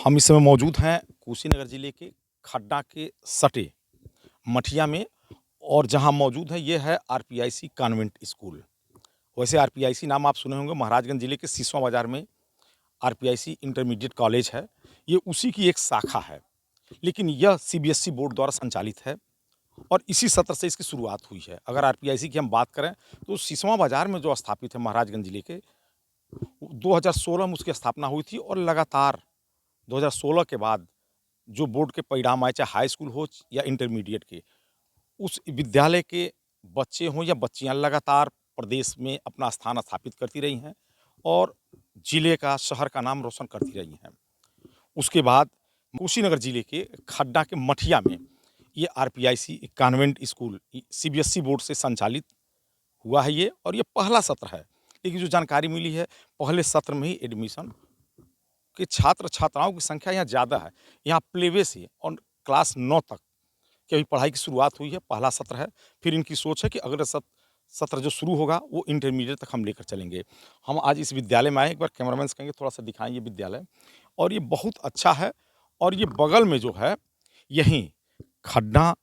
हम इस समय मौजूद हैं कुशीनगर ज़िले के खड्डा के सटे मठिया में और जहाँ मौजूद है ये है आरपीआईसी कॉन्वेंट स्कूल। वैसे आरपीआईसी नाम आप सुने होंगे, महाराजगंज ज़िले के सिसवा बाज़ार में आरपीआईसी इंटरमीडिएट कॉलेज है। ये उसी की एक शाखा है, लेकिन यह सीबीएसई बोर्ड द्वारा संचालित है और इसी सत्र से इसकी शुरुआत हुई है। अगर आरपीआईसी की हम बात करें तो सिसवा बाज़ार में जो स्थापित है महाराजगंज ज़िले के, 2016 में उसकी स्थापना हुई थी और लगातार 2016 के बाद जो बोर्ड के परिणाम आए, चाहे हाई स्कूल हो या इंटरमीडिएट के, उस विद्यालय के बच्चे हों या बच्चियाँ लगातार प्रदेश में अपना स्थान स्थापित करती रही हैं और ज़िले का, शहर का नाम रोशन करती रही हैं। उसके बाद कुशीनगर ज़िले के खड्डा के मठिया में ये आरपीआईसी कॉन्वेंट स्कूल सीबीएसई बोर्ड से संचालित हुआ है ये, और ये पहला सत्र है। लेकिन जो जानकारी मिली है, पहले सत्र में ही एडमिशन के छात्र-छात्राओं की संख्या यहाँ ज़्यादा है। यहाँ प्लेवे से और क्लास 9 तक की अभी पढ़ाई की शुरुआत हुई है, पहला सत्र है। फिर इनकी सोच है कि अगले सत्र जो शुरू होगा वो इंटरमीडिएट तक हम लेकर चलेंगे। हम आज इस विद्यालय में आए, एक बार कैमरामैन से कहेंगे थोड़ा-सा दिखाएँ ये विद्यालय, और ये बहुत अच्छा है। और ये बगल में जो है, यहीं खड्डा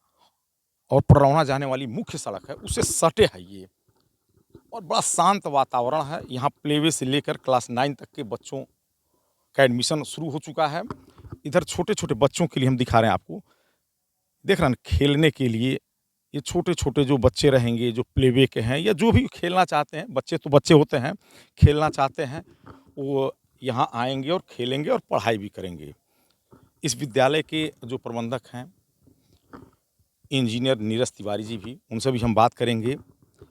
और परौना जाने वाली मुख्य सड़क है, उससे सटे है ये, और बड़ा शांत वातावरण है। यहाँ प्लेवे से लेकर क्लास 9 तक के बच्चों का एडमिशन शुरू हो चुका है। इधर छोटे-छोटे बच्चों के लिए हम दिखा रहे हैं आपको। देख रहे हैं ना, खेलने के लिए ये छोटे-छोटे जो बच्चे रहेंगे, जो प्लेवे के हैं या जो भी खेलना चाहते हैं, बच्चे तो बच्चे होते हैं, खेलना चाहते हैं, वो यहाँ आएँगे और खेलेंगे और पढ़ाई भी करेंगे। इस विद्यालय के जो प्रबंधक हैं, इंजीनियर नीरज तिवारी जी भी, उनसे भी हम बात करेंगे।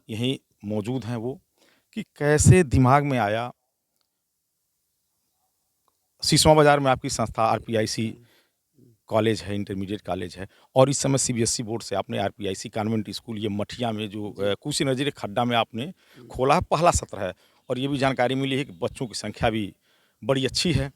यहीं मौजूद हैं वो, कि कैसे दिमाग में आया सिसवा बाज़ार में आपकी संस्था आरपीआईसी कॉलेज है, इंटरमीडिएट कॉलेज है, और इस समय सीबीएसई बोर्ड से आपने आरपीआईसी कॉन्वेंट स्कूल ये मठिया में जो कुशीनगर ज़िले खड्डा में आपने खोला है, पहला सत्र है। और ये भी जानकारी मिली है कि बच्चों की संख्या भी बड़ी अच्छी है।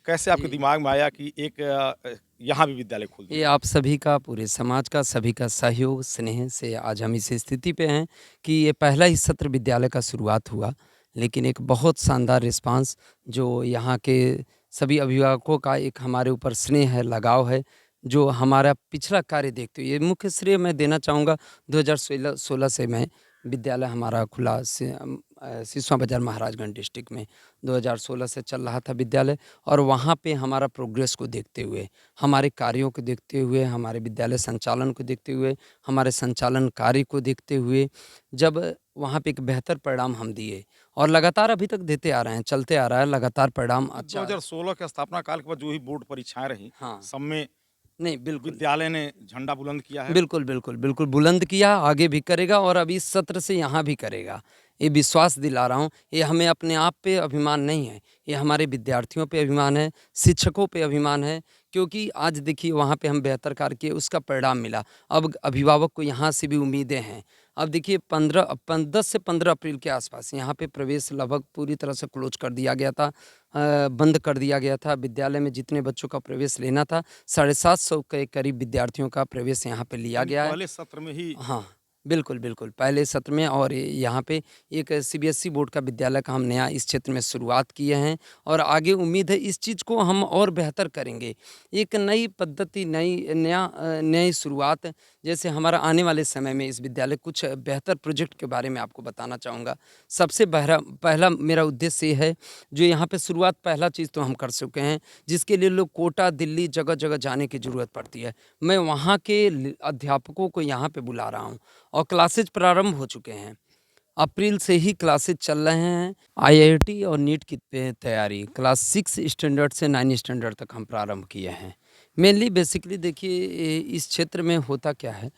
कैसे आपके जी, दिमाग में आया कि एक यहाँ भी विद्यालय खोल ये दिया आप सभी का, पूरे समाज का, सभी का सहयोग, स्नेह से आज हम इस स्थिति पे हैं कि ये पहला ही सत्र विद्यालय का शुरुआत हुआ। लेकिन एक बहुत शानदार रिस्पांस जो यहाँ के सभी अभिभावकों का एक हमारे ऊपर स्नेह है, लगाव है, जो हमारा पिछला कार्य देखते हुए, ये मुख्य श्रेय मैं देना चाहूँगा। 2016 से मैं विद्यालय हमारा खुला सिसवा बाज़ार महाराजगंज डिस्ट्रिक्ट में 2016 से चल रहा था विद्यालय। और वहाँ पे हमारा प्रोग्रेस को देखते हुए, हमारे कार्यों को देखते हुए, हमारे विद्यालय संचालन को देखते हुए, हमारे संचालन कार्य को देखते हुए, जब वहाँ पे एक बेहतर परिणाम हम दिए और लगातार अभी तक देते आ रहे हैं, चलते आ रहा है, लगातार परिणाम कि अच्छा। 2016 के स्थापना काल के बाद जो ही बोर्ड परीक्षाएँ रहीं, हाँ, सब में नहीं बिल्कुल। विद्यालय ने झंडा बुलंद किया है। बिल्कुल, बिल्कुल, बिल्कुल बुलंद किया, आगे भी करेगा और अभी इस सत्र से यहाँ भी करेगा। ये विश्वास दिला रहा हूँ, ये हमें अपने आप पे अभिमान नहीं है, ये हमारे विद्यार्थियों पे अभिमान है, शिक्षकों पे अभिमान है, क्योंकि आज देखिए वहाँ पे हम बेहतर कार्य किए, उसका परिणाम मिला। अब अभिभावक को यहाँ से भी उम्मीदें हैं। अब देखिए 10 से 15 अप्रैल के आसपास यहाँ पे प्रवेश लगभग पूरी तरह से क्लोज़ कर दिया गया था, बंद कर दिया गया था। विद्यालय में जितने बच्चों का प्रवेश लेना था, 750 के करीब विद्यार्थियों का प्रवेश यहाँ पे लिया यानी गया है। पहले सत्र में ही हाँ, बिल्कुल, बिल्कुल। पहले सत्र में और यहाँ पे एक सीबीएसई बोर्ड का विद्यालय का हम नया इस क्षेत्र में शुरुआत किए हैं और आगे उम्मीद है इस चीज़ को हम और बेहतर करेंगे। एक नई पद्धति, नई शुरुआत, जैसे हमारा आने वाले समय में इस विद्यालय कुछ बेहतर प्रोजेक्ट के बारे में आपको बताना चाहूँगा। सबसे पहला मेरा उद्देश्य ये है, जो यहाँ पे शुरुआत पहला चीज़ तो हम कर चुके हैं, जिसके लिए लोग कोटा, दिल्ली जगह-जगह जाने की ज़रूरत पड़ती है। मैं वहाँ के अध्यापकों को यहाँ पे बुला रहा हूँ और क्लासेज प्रारंभ हो चुके हैं। अप्रैल से ही क्लासेज चल रहे हैं। आईआईटी और नीट की तैयारी क्लास 6 स्टैंडर्ड से 9 स्टैंडर्ड तक हम प्रारंभ किए हैं। मेनली बेसिकली देखिए इस क्षेत्र में होता क्या है,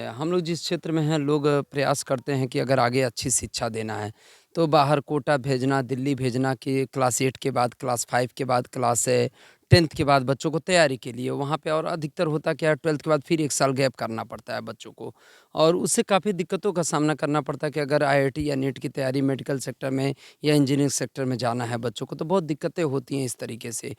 हम लोग जिस क्षेत्र में हैं, लोग प्रयास करते हैं कि अगर आगे अच्छी शिक्षा देना है तो बाहर कोटा भेजना, दिल्ली भेजना, कि क्लास 8 के बाद, क्लास 5 के बाद, क्लास 10th के बाद बच्चों को तैयारी के लिए वहाँ पे, और अधिकतर होता क्या है 12th के बाद फिर 1 साल गैप करना पड़ता है बच्चों को। और उससे काफ़ी दिक्कतों का सामना करना पड़ता है कि अगर आईआईटी या नीट की तैयारी मेडिकल सेक्टर में या इंजीनियरिंग सेक्टर में जाना है बच्चों को, तो बहुत दिक्कतें होती हैं इस तरीके से।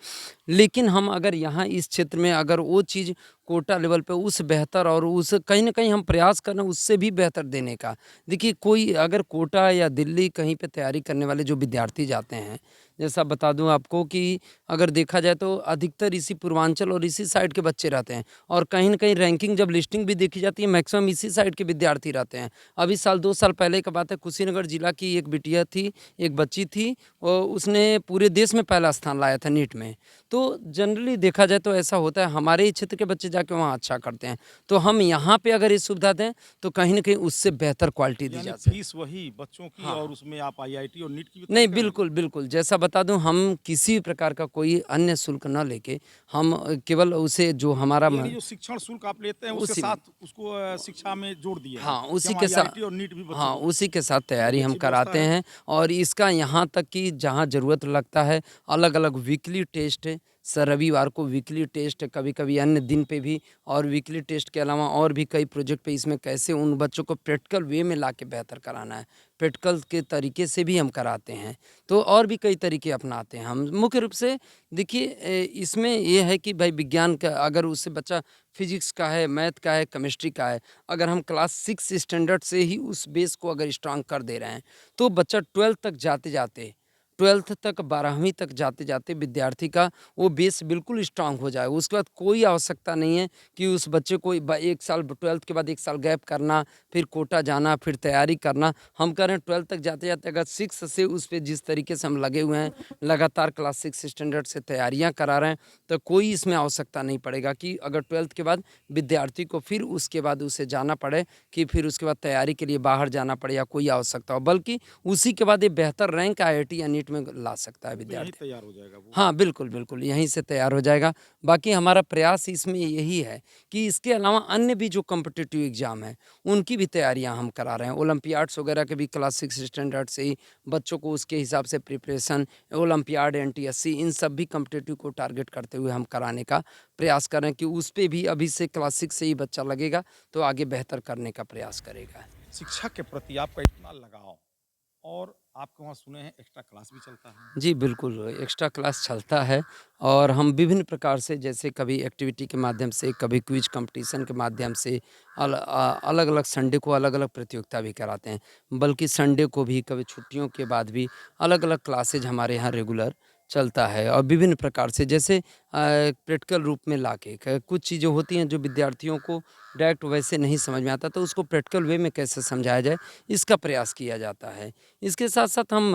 लेकिन हम अगर यहाँ इस क्षेत्र में अगर वो चीज़ कोटा लेवल पे उस बेहतर और उस कहीं न कहीं हम प्रयास कर रहे हैं उससे भी बेहतर देने का। देखिए कोई अगर कोटा या दिल्ली कहीं पे तैयारी करने वाले जो विद्यार्थी जाते हैं, जैसा बता दूँ आपको कि अगर देखा जाए तो अधिकतर इसी पूर्वांचल और इसी साइड के बच्चे रहते हैं और कहीं न कहीं रैंकिंग जब लिस्टिंग भी देखी जाती है मैक्सिमम इसी साइड के विद्यार्थी रहते हैं। अभी साल 2 साल पहले की बात है, कुशीनगर जिला की एक बिटिया थी, एक बच्ची थी, उसने पूरे देश में पहला स्थान लाया था नीट में। तो जनरली देखा जाए तो ऐसा होता है, हमारे ही क्षेत्र के बच्चे जाके वहाँ अच्छा करते हैं। तो हम यहाँ पे अगर ये सुविधा दें तो कहीं न कहीं उससे बेहतर क्वालिटी दी यानी जा सकती है। फीस वही बच्चों की हाँ। और उसमें आप आईआईटी और नीट की भी तैयारी नहीं, कराएँगे? बिल्कुल, बिल्कुल। जैसा बता दूँ, हम किसी भी प्रकार का कोई अन्य शुल्क ना लेके हम केवल उसे जो हमारा यानी म जो शिक्षण शुल्क आप लेते हैं उसके उसी में साथ उसको शिक्षा में जोड़ दिए हैं हाँ, कि उसी हम के सा आईआईटी और नीट भी बच्चों हाँ, को। उसी के साथ ये तैयारी भी हम अच्छी व्यवस्था कराते है। हैं और इसका यहाँ तक कि जहाँ ज़रूरत लगता है, अलग-अलग वीकली टेस्ट है। रविवार को वीकली टेस्ट, कभी-कभी अन्य दिन पे भी, और वीकली टेस्ट के अलावा और भी कई प्रोजेक्ट पे इसमें कैसे उन बच्चों को प्रैक्टिकल वे में लाके बेहतर कराना है, प्रैक्टिकल के तरीके से भी हम कराते हैं। तो और भी कई तरीके अपनाते हैं हम। मुख्य रूप से देखिए इसमें ये है कि भाई विज्ञान का अगर उससे बच्चा फिज़िक्स का है, मैथ का है, केमिस्ट्री का है, अगर हम क्लास 6 स्टैंडर्ड से ही उस बेस को अगर स्ट्रॉन्ग कर दे रहे हैं, तो बच्चा 12th तक जाते-जाते 12th तक 12वीं तक जाते-जाते विद्यार्थी का वो बेस बिल्कुल स्ट्रॉन्ग हो जाएगा। उसके बाद कोई आवश्यकता नहीं है कि उस बच्चे को 1 साल 12th के बाद 1 साल गैप करना, फिर कोटा जाना, फिर तैयारी करना। हम कह रहे हैं 12th तक जाते-जाते अगर 6 से उस पे जिस तरीके से हम लगे हुए हैं, लगातार क्लास 6 स्टैंडर्ड से तैयारियाँ करा रहे हैं, तो कोई इसमें आवश्यकता नहीं पड़ेगा कि अगर 12th के बाद विद्यार्थी को फिर उसके बाद उसे जाना पड़े कि फिर उसके बाद तैयारी के लिए बाहर जाना पड़े या कोई आवश्यकता हो, बल्कि उसी के बाद ये बेहतर रैंक आईआईटी या नीट में ला सकता है तो यहीं विद्यार्थी। तैयार हो जाएगा वो। हाँ, बिल्कुल, बिल्कुल, यहीं से तैयार हो जाएगा। बाकी हमारा प्रयास इसमें यही है कि इसके अलावा अन्य भी जो कॉम्पिटिटिव एग्ज़ाम हैं, उनकी भी तैयारियाँ हम करा रहे हैं। ओलंपियाड्स वगैरह के भी क्लास 6 स्टैंडर्ड से ही बच्चों को उसके हिसाब से प्रिपरेशन, ओलंपियाड, एनटीएससी, इन सब भी कॉम्पिटिटिव को टारगेट करते हुए हम कराने का प्रयास कर रहे हैं कि उस पे भी अभी से क्लास 6 से ही बच्चा लगेगा, तो आगे बेहतर करने का प्रयास करेगा। शिक्षा के प्रति आपका इतना लगाव और आपके वहाँ सुने हैं एक्स्ट्रा क्लास भी चलता है। जी, बिल्कुल, एक्स्ट्रा क्लास चलता है और हम विभिन्न प्रकार से, जैसे कभी एक्टिविटी के माध्यम से, कभी क्विज़ कॉम्पिटिशन के माध्यम से अलग-अलग संडे को अलग-अलग प्रतियोगिता भी कराते हैं। बल्कि संडे को भी, कभी छुट्टियों के बाद भी अलग-अलग क्लासेज हमारे यहाँ रेगुलर चलता है और विभिन्न प्रकार से, जैसे प्रैक्टिकल रूप में लाके कुछ चीज़ें होती हैं जो विद्यार्थियों को डायरेक्ट वैसे नहीं समझ में आता, तो उसको प्रैक्टिकल वे में कैसे समझाया जाए, इसका प्रयास किया जाता है। इसके साथ-साथ हम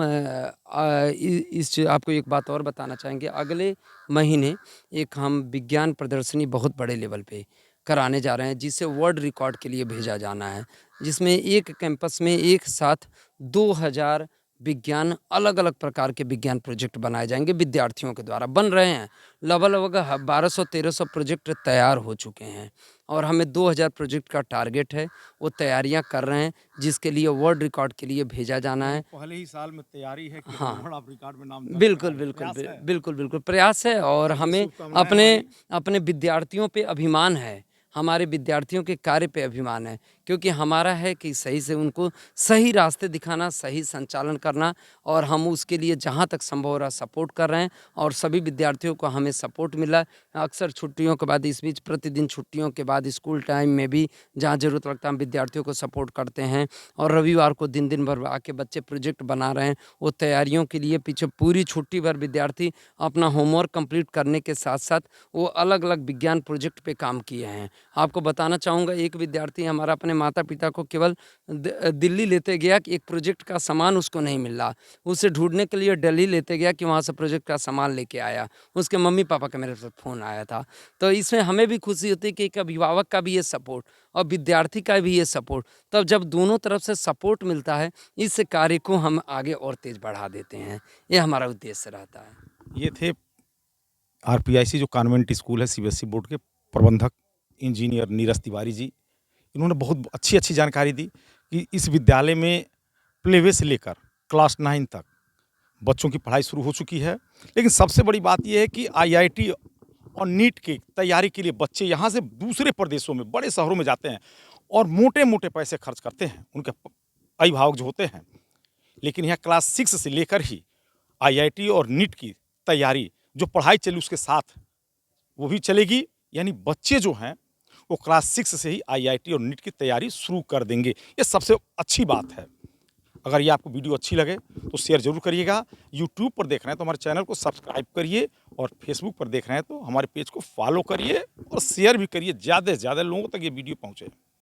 आपको एक बात और बताना चाहेंगे, अगले महीने एक हम विज्ञान प्रदर्शनी बहुत बड़े लेवल पे कराने जा रहे हैं, जिसे वर्ल्ड रिकॉर्ड के लिए भेजा जाना है। जिसमें एक कैंपस में एक साथ 2000 विज्ञान, अलग-अलग प्रकार के विज्ञान प्रोजेक्ट बनाए जाएँगे, विद्यार्थियों के द्वारा बन रहे हैं। लगभग 1200-1300 प्रोजेक्ट तैयार हो चुके हैं और हमें 2000 प्रोजेक्ट का टारगेट है, वो तैयारियाँ कर रहे हैं, जिसके लिए वर्ल्ड रिकॉर्ड के लिए भेजा जाना यानी है। पहले ही साल में तैयारी है कि हाँ। वर्ल्ड आप रिकॉर्ड में नाम दर्ज करा बिल्कुल, लें, बिल्कुल, प्रयास है। बिल्कुल, बिल्कुल प्रयास है और चलिए हमें शुभकामनाएँ अपने हमारी। अपने विद्यार्थियों पे अभिमान है। हमारे विद्यार्थियों के कार्य पे अभिमान है, क्योंकि हमारा है कि सही से उनको सही रास्ते दिखाना, सही संचालन करना और हम उसके लिए जहाँ तक संभव हो रहा सपोर्ट कर रहे हैं और सभी विद्यार्थियों को हमें सपोर्ट मिला है। अक्सर छुट्टियों के बाद, इस बीच प्रतिदिन छुट्टियों के बाद स्कूल टाइम में भी जहाँ ज़रूरत लगता है हम विद्यार्थियों को सपोर्ट करते हैं और रविवार को दिन-दिन भर आके बच्चे प्रोजेक्ट बना रहे हैं। वो तैयारियों के लिए पीछे पूरी छुट्टी भर विद्यार्थी अपना होमवर्क कंप्लीट करने के साथ-साथ वो अलग-अलग विज्ञान प्रोजेक्ट पे काम किए हैं। आपको बताना चाहूँगा, एक विद्यार्थी हमारा अपने माता-पिता को केवल दिल्ली लेते गया कि एक प्रोजेक्ट का सामान उसको नहीं मिल रहा। उसे ढूँढने के लिए दिल्ली लेते गया कि वहाँ से प्रोजेक्ट का सामान लेके आया। उसके मम्मी-पापा का मेरे पास फ़ोन आया था। तो इसमें हमें भी खुशी होती है कि एक अभिभावक का भी ये सपोर्ट और विद्यार्थी का भी ये सपोर्ट, तब जब दोनों तरफ से सपोर्ट मिलता है, इस कार्य को हम आगे और तेज़ बढ़ा देते हैं। ये हमारा उद्देश्य रहता है। ये थे आरपीआईसी जो कॉन्वेंट स्कूल है सीबीएसई बोर्ड के प्रबंधक इंजीनियर नीरज तिवारी जी। इन्होंने बहुत अच्छी-अच्छी जानकारी दी कि इस विद्यालय में प्ले से लेकर क्लास 9 तक बच्चों की पढ़ाई शुरू हो चुकी है। लेकिन सबसे बड़ी बात ये है कि आईआईटी और नीट की तैयारी के लिए बच्चे यहाँ से दूसरे प्रदेशों में, बड़े शहरों में जाते हैं और मोटे-मोटे पैसे खर्च करते हैं, उनके अभिभावक जो होते हैं। लेकिन यहाँ क्लास 6 से लेकर ही आईआईटी और नीट की तैयारी, जो पढ़ाई चली उसके साथ वो भी चलेगी। यानी बच्चे जो हैं वो क्लास 6 से ही आईआईटी और नीट की तैयारी शुरू कर देंगे। ये सबसे अच्छी बात है। अगर ये आपको वीडियो अच्छी लगे तो शेयर ज़रूर करिएगा। यूट्यूब पर देख रहे हैं तो हमारे चैनल को सब्सक्राइब करिए और फेसबुक पर देख रहे हैं तो हमारे पेज को फॉलो करिए और शेयर भी करिए, ज़्यादा से ज़्यादा लोगों तक ये वीडियो पहुँचे।